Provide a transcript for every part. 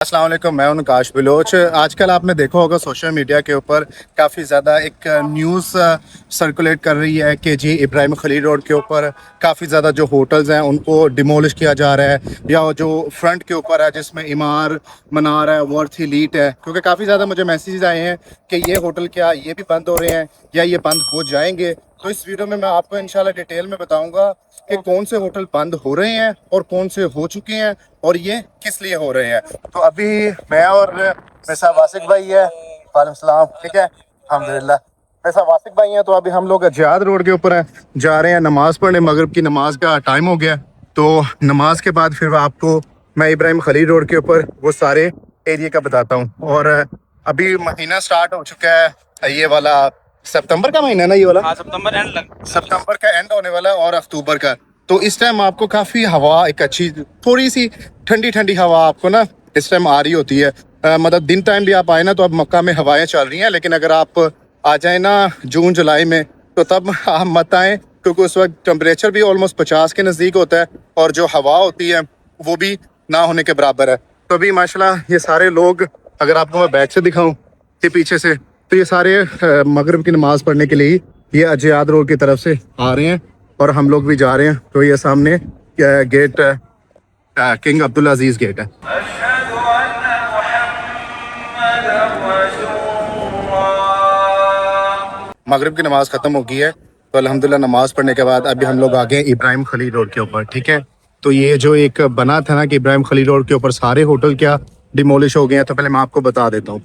अस्सलाम वालेकुम, मैं हूं काश बलोच। आजकल आपने देखा होगा सोशल मीडिया के ऊपर काफ़ी ज़्यादा एक न्यूज़ सर्कुलेट कर रही है कि जी इब्राहिम खलील रोड के ऊपर काफ़ी ज़्यादा जो होटल्स हैं उनको डिमोलिश किया जा रहा है, या जो फ्रंट के ऊपर है जिसमें इमार मनार है, वर्थ एलीट है। क्योंकि काफ़ी ज़्यादा मुझे मैसेज आए हैं कि ये होटल क्या ये भी बंद हो रहे हैं या ये बंद हो जाएंगे। तो इस वीडियो में मैं आपको इंशाल्लाह डिटेल में बताऊंगा कि कौन से होटल बंद हो रहे हैं और कौन से हो चुके हैं और ये किस लिए हो रहे हैं। तो अभी मैं और मेरे साथ वासिक भाई है। वालेकुम सलाम। ठीक है, अल्हम्दुलिल्लाह। मेरे साथ वासिक भाई हैं। तो अभी हम लोग अजियाद रोड के ऊपर हैं, जा रहे हैं नमाज पढ़ने। मगरिब की नमाज का टाइम हो गया, तो नमाज के बाद फिर आपको मैं इब्राहिम खलील रोड के ऊपर वो सारे एरिया का बताता हूँ। और अभी महीना स्टार्ट हो चुका है, ये वाला सितंबर का महीना ना, ये वाला सितंबर का एंड होने वाला है और अक्टूबर का। तो इस टाइम आपको काफ़ी हवा, एक अच्छी थोड़ी सी ठंडी ठंडी हवा आपको ना इस टाइम आ रही होती है। मतलब दिन टाइम भी आप आए ना तो अब मक्का में हवाएं चल रही हैं, लेकिन अगर आप आ जाए ना जून जुलाई में तो तब आप मत आएँ, क्योंकि उस वक्त टेम्परेचर भी ऑलमोस्ट 50 के नज़दीक होता है और जो हवा होती है वो भी ना होने के बराबर है। तो अभी माशाल्लाह ये सारे लोग, अगर आपको मैं बैक से दिखाऊं कि पीछे से, तो ये सारे मगरिब की नमाज़ पढ़ने के लिए ये अजियाद रोड की तरफ से आ रहे हैं और हम लोग भी जा रहे हैं। तो ये सामने गेट किंग अब्दुल अजीज़ गेट है। मगरिब की नमाज़ ख़त्म हो गई है, तो अल्हम्दुलिल्लाह नमाज़ पढ़ने के बाद अभी हम लोग आ गए इब्राहिम खलील रोड के ऊपर। ठीक है, तो ये जो एक बना था ना कि इब्राहिम खलील रोड के ऊपर सारे होटल क्या डिमोलिश हो गए हैं, तो पहले मैं आपको बता देता हूँ।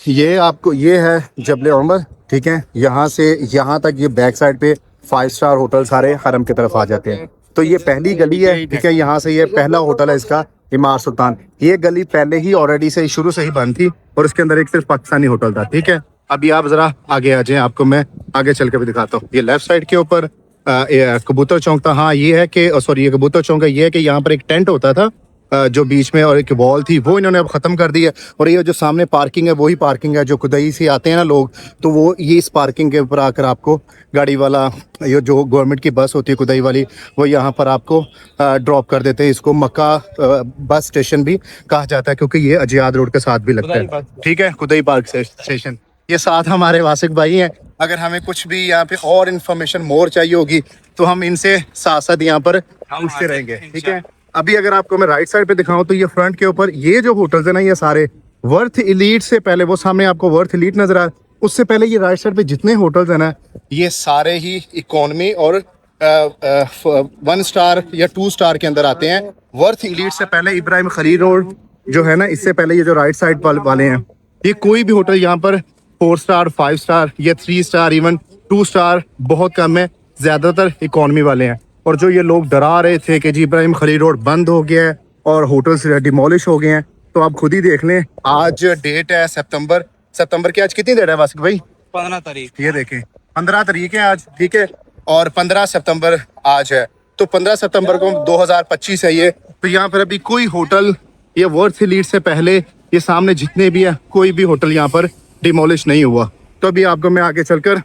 ये आपको ये है जबल उमर। ठीक है, यहाँ से यहाँ तक ये बैक साइड पे 5 स्टार होटल सारे हरम की तरफ आ जाते हैं। तो ये पहली गली है। ठीक है, यहाँ से ये पहला होटल है इसका, इमार सुल्तान। ये गली पहले ही ऑलरेडी से शुरू से ही बंद थी और उसके अंदर एक सिर्फ पाकिस्तानी होटल था। ठीक है, अभी आप जरा आगे आ जाए, आपको मैं आगे चल के भी दिखाता हूँ। ये लेफ्ट साइड के ऊपर कबूतर चौक था। हाँ, ये है कि सॉरी, ये कबूतर चौक है। ये है कि यहाँ पर एक टेंट होता था जो बीच में, और एक वॉल थी, वो इन्होंने अब ख़त्म कर दी है। और ये जो सामने पार्किंग है वही पार्किंग है जो कुदई से आते हैं ना लोग, तो वो ये इस पार्किंग के ऊपर आकर आपको गाड़ी वाला, ये जो गवर्नमेंट की बस होती है कुदई वाली, वो यहाँ पर आपको ड्रॉप कर देते हैं। इसको मक्का बस स्टेशन भी कहा जाता है, क्योंकि ये अजियाद रोड के साथ भी लगता है। ठीक है, कुदई पार्क स्टेशन। ये साथ हमारे वासिक भाई हैं। अगर हमें कुछ भी यहाँ पे और इन्फॉर्मेशन मोर चाहिए होगी तो हम इनसे साथ साथ यहाँ पर पूछते रहेंगे। ठीक है, अभी अगर आपको मैं राइट साइड पे दिखाऊं तो ये फ्रंट के ऊपर ये जो होटल्स है ना, ये सारे वर्थ एलीट से पहले, वो सामने आपको वर्थ एलीट नजर आ रहा है, उससे पहले ये राइट साइड पे जितने होटल्स है ना, ये सारे ही इकोनॉमी और 1 स्टार या 2 स्टार के अंदर आते हैं। वर्थ एलीट से पहले इब्राहिम खलील रोड जो है ना, इससे पहले ये जो राइट साइड वाले हैं, ये कोई भी होटल यहाँ पर 4 स्टार, 5 स्टार या 3 स्टार, इवन 2 स्टार बहुत कम है, ज्यादातर इकोनॉमी वाले हैं। और जो ये लोग डरा रहे थे कि जी इब्राहिम खलील रोड बंद हो गया है और होटल्स डिमोलिश हो गए हैं, तो आप खुद ही देख लें। आज डेट है सितंबर की। आज कितनी डेट है वासिक भाई? 15 तारीख। ये देखें, 15 तारीख है आज। ठीक है, और 15 सितंबर आज है, तो 15 सितंबर को 2025 है ये। तो यहाँ पर अभी कोई होटल, ये वर्थ एलीट से पहले ये सामने जितने भी है, कोई भी होटल यहाँ पर डिमोलिश नहीं हुआ। तो अभी आपको मैं आगे चलकर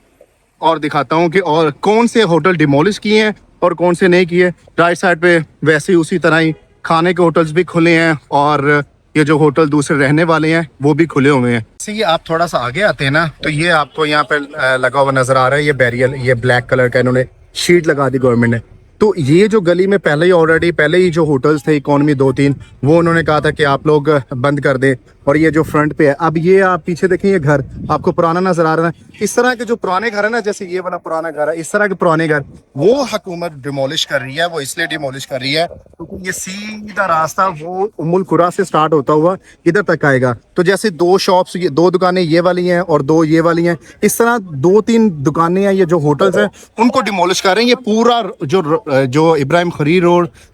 और दिखाता हूँ कि और कौन से होटल डिमोलिश किए हैं और कौन से नहीं किए। राइट साइड पे वैसे ही उसी तरह ही खाने के होटल्स भी खुले हैं और ये जो होटल दूसरे रहने वाले हैं वो भी खुले हुए हैं। इसी आप थोड़ा सा आगे आते हैं ना, तो ये आपको यहाँ पे लगा हुआ नजर आ रहा है, ये बैरियर, ये ब्लैक कलर का इन्होंने शीट लगा दी गवर्नमेंट ने। तो ये जो गली में पहले ही जो होटल्स थे इकोनॉमी 2-3, वो उन्होंने कहा था कि आप लोग बंद कर दें। और ये जो फ्रंट पे है, अब ये आप पीछे देखें, ये घर आपको पुराना नजर आ रहा है। इस तरह के जो पुराने घर है ना, जैसे ये वाला पुराना घर है, इस तरह के पुराने घर वो हुकूमत डिमोलिश कर रही है। वो इसलिए डिमोलिश कर रही है क्योंकि ये सीधा रास्ता वो उम्मुल कुरा से स्टार्ट होता हुआ इधर तक आएगा। तो जैसे 2 शॉप्स, 2 दुकानें ये वाली हैं और 2 ये वाली हैं, इस तरह 2-3 दुकानें हैं, ये जो होटल्स हैं उनको डिमोलिश कर रहे हैं। ये पूरा जो इब्राहिम खलील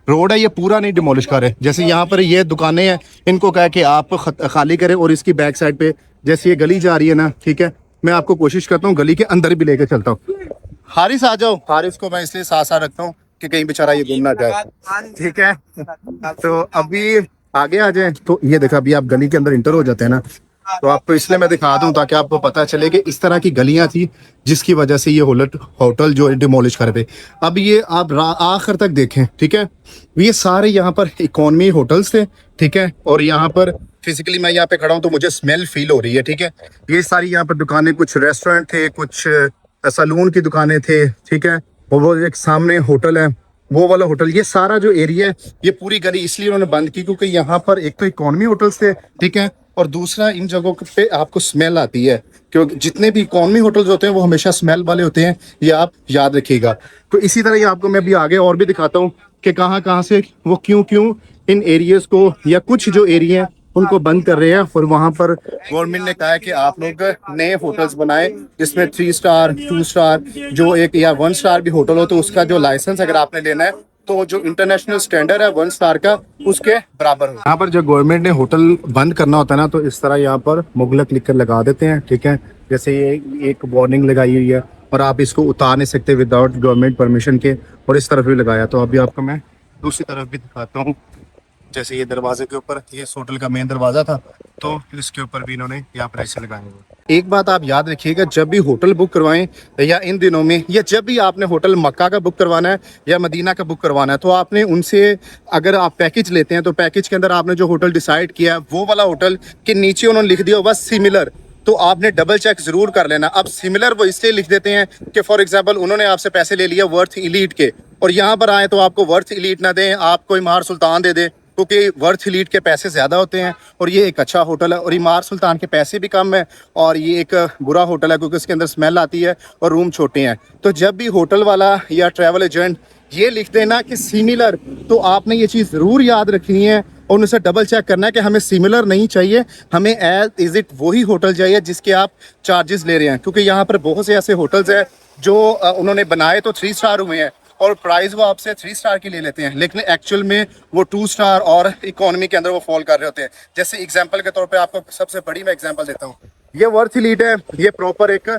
रोड है, ये पूरा नहीं डिमोलिश कर रहे। जैसे यहाँ पर ये दुकानें हैं, इनको कहा कि आप खाली करें, और इसकी बैक साइड पे जैसे ये गली जा रही है ना, ठीक है, मैं आपको कोशिश करता हूँ गली के अंदर भी लेके चलता हूँ। हारिस आ जाओ। हारिस को मैं इसलिए साथ साथ रखता हूँ कि कहीं बेचारा ये गुम ना जाए। ठीक है, तो अभी आगे आ जाए। तो ये देखा, अभी आप गली के अंदर इंटर हो जाते हैं ना, तो आपको इसलिए मैं दिखा दूं ताकि आपको पता चले कि इस तरह की गलियां थी जिसकी वजह से ये होटल जो डिमोलिश कर रहे थे। अब ये आप आखिर तक देखें, ठीक है, ये सारे यहाँ पर इकोनॉमी होटल्स थे ठीक है। और यहाँ पर फिजिकली मैं यहाँ पे खड़ा हूँ तो मुझे स्मेल फील हो रही है, ठीक है। ये सारी यहाँ पर दुकानें, कुछ रेस्टोरेंट थे, कुछ सैलून की दुकानें थे, ठीक है। और वो एक सामने होटल है, वो वाला होटल, ये सारा जो एरिया है ये पूरी गली इसलिए उन्होंने बंद की क्योंकि यहाँ पर एक तो इकोनॉमी होटल्स थे, ठीक है, और दूसरा इन जगहों पे आपको स्मेल आती है, क्योंकि जितने भी इकोनॉमी होटल्स होते हैं वो हमेशा स्मेल वाले होते हैं, ये आप याद रखिएगा। तो इसी तरह ये आपको मैं अभी आगे और भी दिखाता हूँ कि कहाँ कहाँ से वो क्यों क्यों इन एरियाज को या कुछ जो एरिया है उनको बंद कर रहे हैं। और वहां पर गवर्नमेंट ने कहा है कि आप लोग नए होटल्स बनाए जिसमें 3 स्टार 2 स्टार जो एक या 1 स्टार भी होटल हो, तो उसका जो लाइसेंस अगर आपने लेना है तो जो इंटरनेशनल स्टैंडर्ड है 1 स्टार का उसके बराबर हो। यहाँ पर जब गवर्नमेंट ने होटल बंद करना होता है ना तो इस तरह यहाँ पर मुगलक लिख कर लगा देते हैं, ठीक है। जैसे ये एक वार्निंग लगाई हुई है और आप इसको उतार नहीं सकते विदाउट गवर्नमेंट परमिशन के, और इस तरफ भी लगाया। तो अभी आपको मैं दूसरी तरफ भी दिखाता हूँ। जैसे ये दरवाजे के ऊपर, ये इस होटल का मेन दरवाजा था, तो इसके ऊपर भी इन्होंने यहाँ पर ऐसे लगाए हुए। एक बात आप याद रखिएगा, जब भी होटल बुक करवाएं या इन दिनों में, या जब भी आपने होटल मक्का का बुक करवाना है या मदीना का बुक करवाना है, तो आपने उनसे, अगर आप पैकेज लेते हैं तो पैकेज के अंदर आपने जो होटल डिसाइड किया है वो वाला होटल के नीचे उन्होंने लिख दिया होगा सिमिलर, तो आपने डबल चेक जरूर कर लेना। अब सिमिलर वो इसलिए लिख देते हैं कि फॉर एग्जांपल उन्होंने आपसे पैसे ले लिया वर्थ इलीट के, और यहाँ पर आए तो आपको वर्थ इलीट ना दें, आपको इमार सुल्तान दे दे, क्योंकि वर्थ इलीट के पैसे ज़्यादा होते हैं और ये एक अच्छा होटल है, और इमार सुल्तान के पैसे भी कम है, और ये एक बुरा होटल है क्योंकि इसके अंदर स्मेल आती है और रूम छोटे हैं। तो जब भी होटल वाला या ट्रैवल एजेंट ये लिख देना कि सिमिलर, तो आपने ये चीज़ ज़रूर याद रखनी है और उनसे डबल चेक करना है कि हमें सिमिलर नहीं चाहिए, हमें एज इज इट वही होटल चाहिए जिसके आप चार्जेस ले रहे हैं। क्योंकि यहाँ पर बहुत से ऐसे होटल्स हैं जो उन्होंने बनाए तो 3 स्टार हुए हैं और प्राइस वो आपसे 3 स्टार की ले लेते हैं, लेकिन एक्चुअल में वो 2 स्टार और इकोनॉमी के अंदर वो फॉल कर रहे होते हैं। जैसे एग्जांपल के तौर पे आपको सबसे बड़ी मैं एग्जांपल देता हूँ, ये वर्थ इलीट है, ये प्रॉपर एक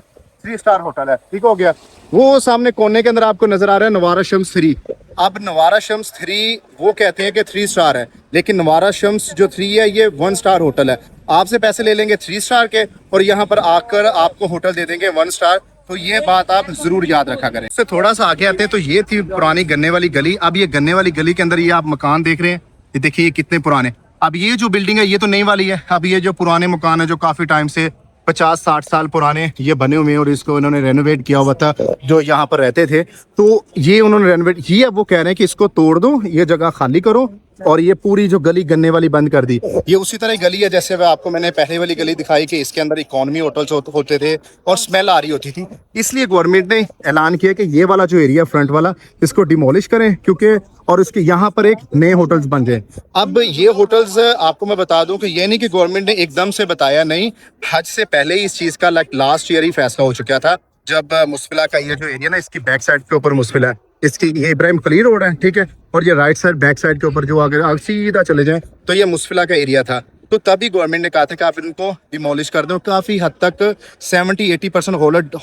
3 स्टार होटल है, ठीक हो गया। वो सामने कोने के अंदर आपको नजर आ रहा है नवारा शम्स 3। अब नवारा शम्स 3 वो कहते हैं कि 3 स्टार है, लेकिन नवारा शम्स जो 3 है ये 1 स्टार होटल है। आपसे पैसे ले लेंगे 3 स्टार के और यहाँ पर आकर आपको होटल दे देंगे 1 स्टार। तो ये बात आप जरूर याद रखा करें। इससे थोड़ा सा आगे आते हैं तो ये थी पुरानी गन्ने वाली गली। अब ये गन्ने वाली गली के अंदर ये आप मकान देख रहे हैं, ये देखिए ये कितने पुराने। अब ये जो बिल्डिंग है ये तो नई वाली है, अब ये जो पुराने मकान है जो काफी टाइम से 50-60 साल पुराने ये बने हुए हैं और इसको इन्होंने रेनोवेट किया हुआ था जो यहाँ पर रहते थे, तो ये उन्होंने रेनोवेट, ये अब वो कह रहे हैं कि इसको तोड़ दो, ये जगह खाली करो और ये पूरी जो गली गन्ने वाली बंद कर दी। ये उसी तरह गली है जैसे वह आपको मैंने पहले वाली गली दिखाई कि इसके अंदर इकोनॉमी होटल्स होते थे और स्मेल आ रही होती थी। इसलिए गवर्नमेंट ने ऐलान किया कि ये वाला जो एरिया फ्रंट वाला इसको डिमोलिश करें, क्योंकि और इसके यहाँ पर एक नए होटल्स बन जाए। अब ये होटल्स आपको मैं बता दूं कि ये नहीं कि गवर्नमेंट ने एकदम से बताया, नहीं, हज से पहले ही इस चीज का लास्ट ईयर ही फैसला हो चुका था। जब मुस्फिला का ये जो एरिया ना, इसकी बैक साइड के ऊपर मुस्फिला है, इसकी ये इब्राहिम खलील रोड है, ठीक है, और ये राइट साइड बैक साइड के ऊपर जो आगे सीधा चले जाएं तो ये मुस्फिला का एरिया था। तो तभी गवर्नमेंट ने कहा था कि आप इनको डिमोलिश कर दो। काफ़ी हद तक 70-80%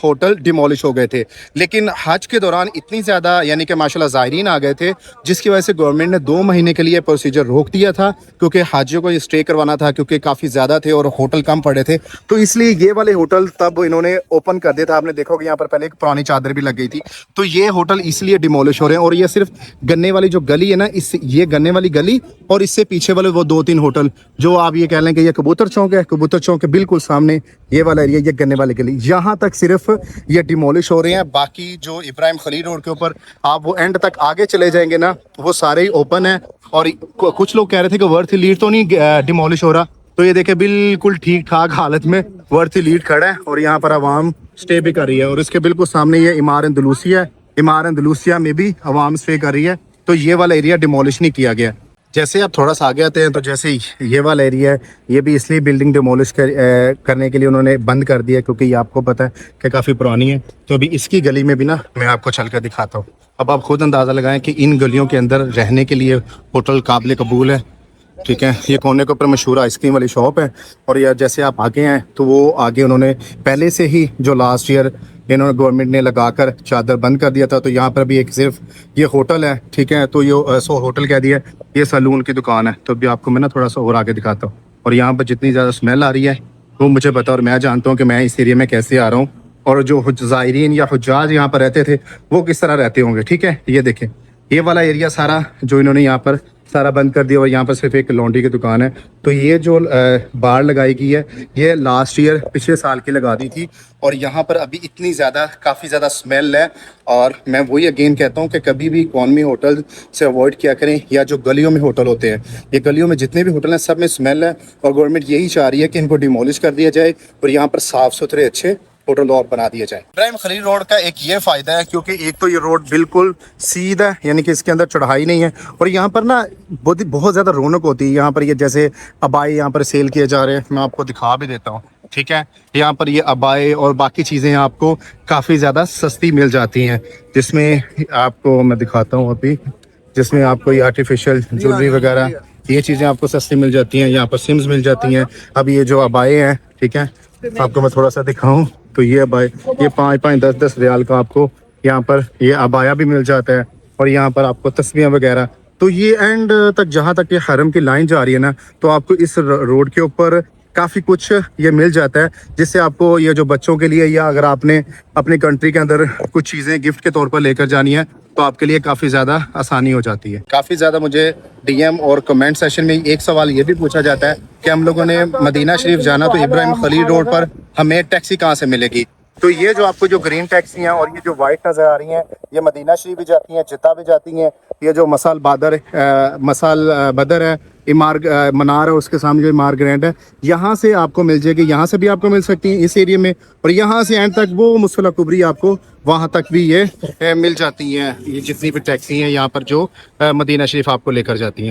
होटल डिमोलिश हो गए थे, लेकिन हज के दौरान इतनी ज़्यादा यानी कि माशाल्लाह ज़ायरीन आ गए थे जिसकी वजह से गवर्नमेंट ने 2 महीने के लिए प्रोसीजर रोक दिया था, क्योंकि हाजियों को ये स्टे करवाना था क्योंकि काफ़ी ज़्यादा थे और होटल कम पड़े थे। तो इसलिए ये वाले होटल तब इन्होंने ओपन कर दिया था। आपने देखोगे यहाँ पर पहले एक पुरानी चादर भी लग गई थी। तो ये होटल इसलिए डिमोलिश हो रहे हैं और ये सिर्फ गन्ने वाली जो गली है ना, इससे ये गन्ने वाली गली और इससे पीछे वाले वो 2-3 होटल जो आप ये कह लें कि ये कबूतर चौक है, कबूतर चौक के बिल्कुल सामने ये वाला एरिया, ये गन्ने वाली गली, यहाँ तक सिर्फ ये डिमोलिश हो रहे हैं। बाकी जो इब्राहिम खलील रोड के ऊपर आप वो एंड तक आगे चले जाएंगे ना, वो सारे ही ओपन है। और कुछ लोग कह रहे थे कि वर्थ लीड तो नहीं डिमोलिश हो रहा, तो ये देखे बिल्कुल ठीक ठाक हालत में वर्थ लीड खड़ा है और यहाँ पर आवाम स्टे भी कर रही है। और इसके बिल्कुल सामने ये इमार अंदलूसिया है, इमार अंदलूसिया में भी आवाम स्टे कर रही है। तो ये वाला एरिया डिमोलिश नहीं किया गया। जैसे आप थोड़ा सा आगे आते हैं तो जैसे ये वाला एरिया है, ये भी इसलिए बिल्डिंग डिमोलिश करने के लिए उन्होंने बंद कर दिया क्योंकि ये आपको पता है कि काफ़ी पुरानी है। तो अभी इसकी गली में भी ना मैं आपको चल कर दिखाता हूँ। अब आप खुद अंदाज़ा लगाएं कि इन गलियों के अंदर रहने के लिए होटल काबिल कबूल है, ठीक है। ये कोने के ऊपर मशहूर आइसक्रीम वाली शॉप है और या जैसे आप आगे हैं तो वो आगे उन्होंने पहले से ही जो लास्ट ईयर इन्होंने गवर्नमेंट ने लगाकर चादर बंद कर दिया था। तो यहाँ पर भी एक सिर्फ ये होटल है, ठीक है। तो ये होटल कह दिया, ये सैलून की दुकान है। तो अभी आपको मैं ना थोड़ा सा और आगे दिखाता हूँ। और यहाँ पर जितनी ज़्यादा स्मेल आ रही है वो मुझे पता, और मैं जानता हूँ कि मैं इस एरिया में कैसे आ रहा हूँ और जो ज़ायरीन या हुज्जाज यहाँ पर रहते थे वो किस तरह रहते होंगे, ठीक है। ये देखें, ये वाला एरिया सारा जो इन्होंने यहाँ पर सारा बंद कर दिया और यहाँ पर सिर्फ एक लॉन्ड्री की दुकान है। तो ये जो बार लगाई गई है ये लास्ट ईयर पिछले साल की लगा दी थी और यहाँ पर अभी इतनी ज़्यादा काफ़ी ज़्यादा स्मेल है। और मैं वही अगेन कहता हूँ कि कभी भी इकॉनमी होटल से अवॉइड किया करें या जो गलियों में होटल होते हैं, ये गलियों में जितने भी होटल हैं सब में स्मेल है और गवर्नमेंट यही चाह रही है कि इनको डिमोलिश कर दिया जाए और यहाँ पर साफ़ सुथरे अच्छे होटल और बना दिया जाए। इब्राहिम खलील रोड का एक ये फ़ायदा है क्योंकि एक तो ये रोड बिल्कुल सीधा है, यानी कि इसके अंदर चढ़ाई नहीं है और यहाँ पर ना बहुत ज़्यादा रौनक होती है। यहाँ पर ये जैसे अबाए यहाँ पर सेल किए जा रहे हैं, मैं आपको दिखा भी देता हूँ, ठीक है। यहाँ पर ये अबाए और बाकी चीज़ें आपको काफ़ी ज़्यादा सस्ती मिल जाती हैं, जिसमें आपको मैं दिखाता हूँ अभी, जिसमें आपको ये आर्टिफिशियल ज्वेलरी वगैरह ये चीज़ें आपको सस्ती मिल जाती हैं। यहाँ पर सिम्स मिल जाती हैं। अब ये जो अबाए हैं, ठीक है, आपको मैं थोड़ा सा दिखाऊं तो ये अबाए ये 5-5 10-10 रियाल का आपको यहाँ पर ये अबाया भी मिल जाता है और यहाँ पर आपको तस्वीरें वगैरह। तो ये एंड तक जहाँ तक ये हरम की लाइन जा रही है ना, तो आपको इस रोड के ऊपर काफ़ी कुछ ये मिल जाता है, जिससे आपको ये जो बच्चों के लिए या अगर आपने अपनी कंट्री के अंदर कुछ चीज़ें गिफ्ट के तौर पर लेकर जानी है तो आपके लिए काफ़ी ज़्यादा आसानी हो जाती है। काफ़ी ज़्यादा मुझे डीएम और कमेंट सेशन में एक सवाल ये भी पूछा जाता है कि हम लोगों ने मदीना शरीफ जाना तो इब्राहिम खलील रोड पर हमें टैक्सी कहाँ से मिलेगी। तो ये जो आपको जो ग्रीन टैक्सी हैं और ये जो वाइट नज़र आ रही हैं ये मदीना शरीफ भी जाती हैं, जिद्दा भी जाती हैं। ये जो मसाल बदर है, इमार मनार है, उसके सामने जो इमार ग्रैंड है, यहाँ से आपको मिल जाएगी। यहाँ से भी आपको मिल सकती हैं इस एरिया में और यहाँ से एंड तक वो मुसफला कुबरी आपको वहाँ तक भी ये मिल जाती हैं। ये जितनी भी टैक्सी हैं यहाँ पर जो मदीना शरीफ आपको लेकर जाती हैं।